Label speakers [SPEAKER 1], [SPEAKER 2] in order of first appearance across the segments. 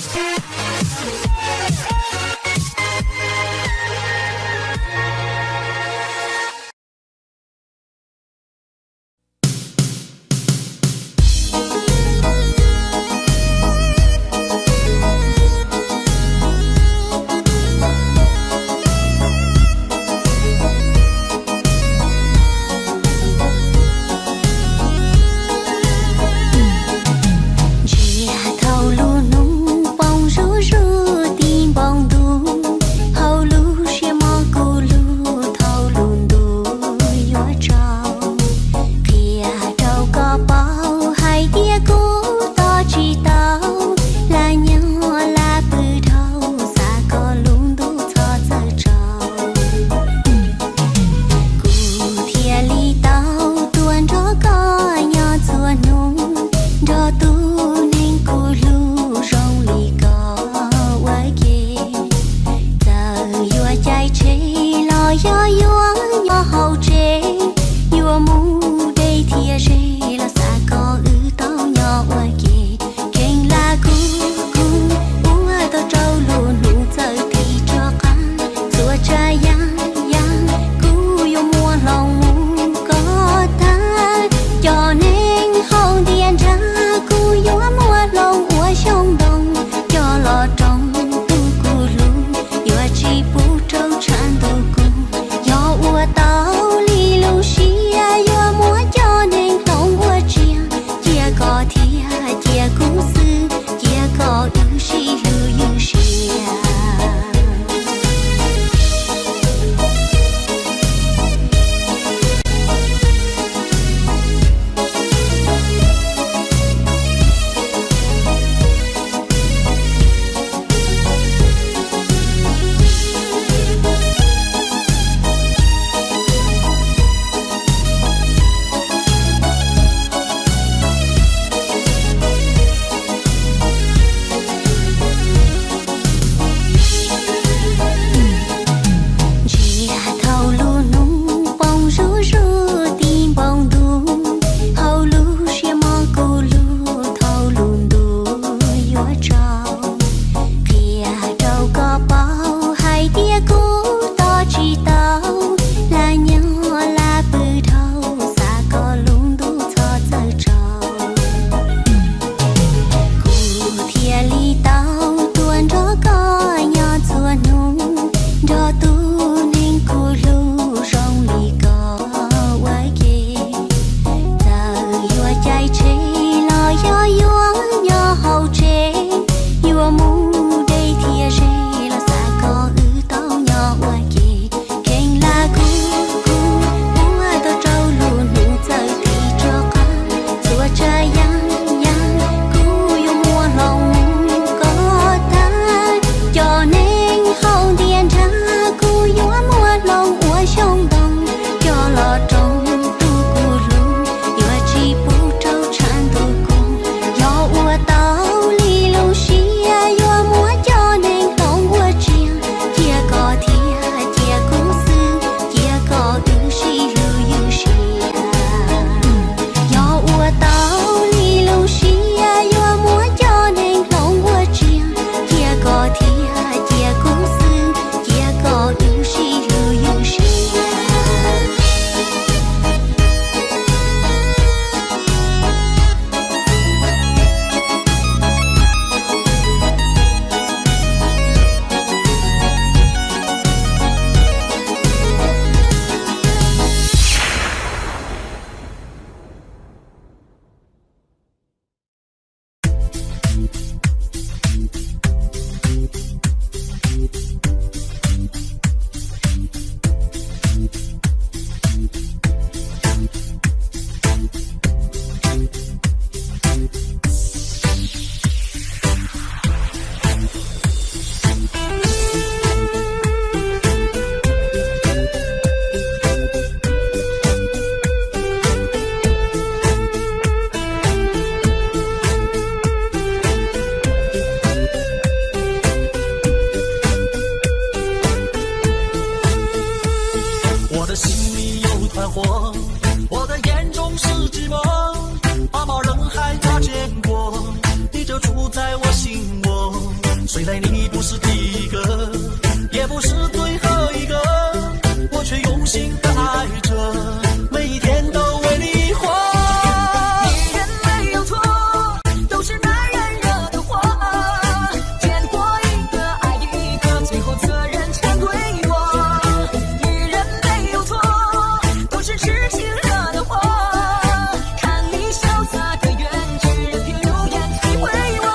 [SPEAKER 1] 枝桠头露浓，风如虽然你不是第一个，也不是最后一个，我却用心的爱着，每一天都为你活。
[SPEAKER 2] 女人没有错，都是男人惹的祸。见过一个爱一个，最后责任全归我。女人没有错，都是痴情惹的祸。看你潇洒的远去，任凭流言摧毁我。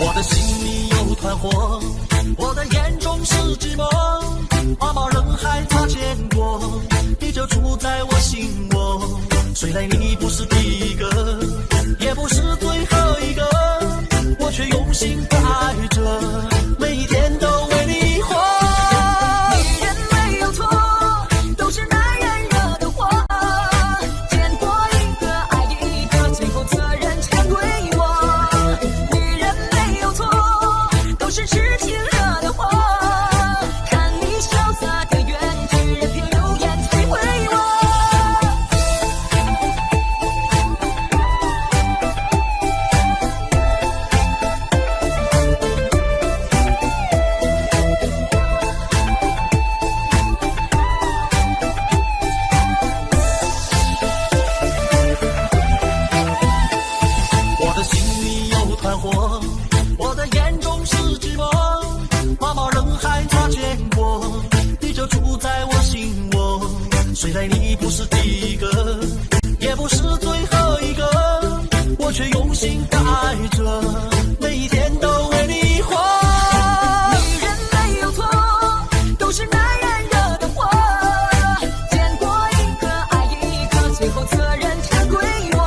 [SPEAKER 1] 我的心里有团火，我的眼中是寂寞，茫茫人海擦肩过，你就住在我心窝。虽然你不是第一个，也不是最后一个，我却用心的爱着，每一天都为你活。
[SPEAKER 2] 女人没有错，都是男人惹的祸。见过一个爱一个，最后责任全归我。女人没有错，都是痴情惹的祸。看你潇洒的远去，任凭流言摧毁我。
[SPEAKER 1] 我的心里有团火，我的眼中是寂寞，茫茫人海擦肩过，你就住在我心窝。虽然你不是第一个，也不是最后一个，我却用心的爱着，每一天都为你活。
[SPEAKER 2] 女人没有错，都是男人惹的祸。见过一个爱一个，最后责任全归我。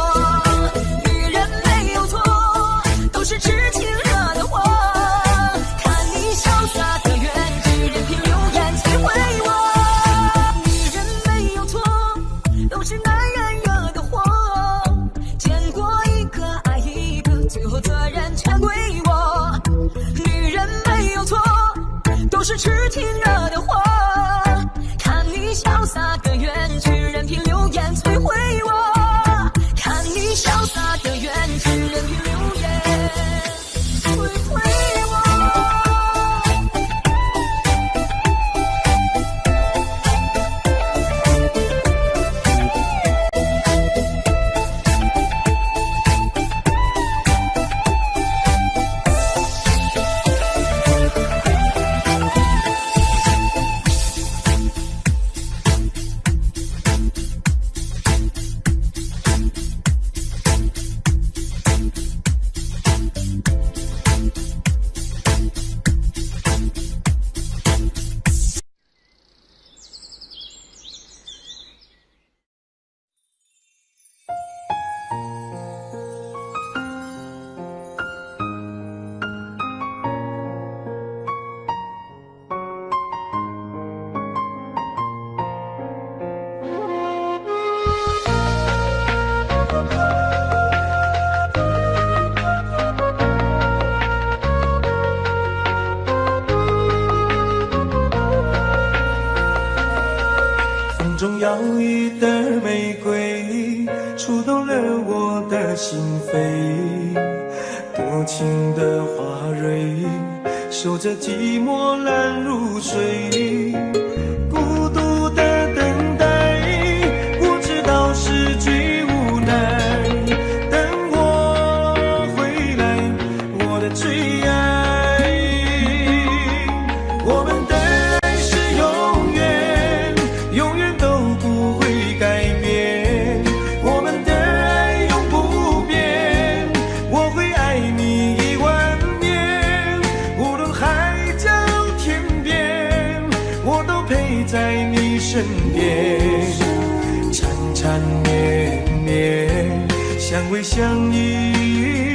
[SPEAKER 2] 女人没有错，都是痴情惹的祸。看你潇洒的远去，任凭流言摧毁我。女人没有错，都是男人惹的祸。见过一个爱一个，最后责任全归我。女人没有错，都是痴情惹的祸。看你潇洒的远去，任凭流言摧毁我。看你潇洒的远去，任凭流言摧毁我。
[SPEAKER 3] 风中摇曳的玫瑰，触动了我的心扉。多情的花蕊，守着寂寞难入睡。孤独的等待，我知道是最无奈。等我回来，我的最爱。我们的爱是永远，永远都不会改变。我们的爱永不变，我会爱你10000年。无论海角天边，我都陪在你身边。缠缠绵绵，相偎相依。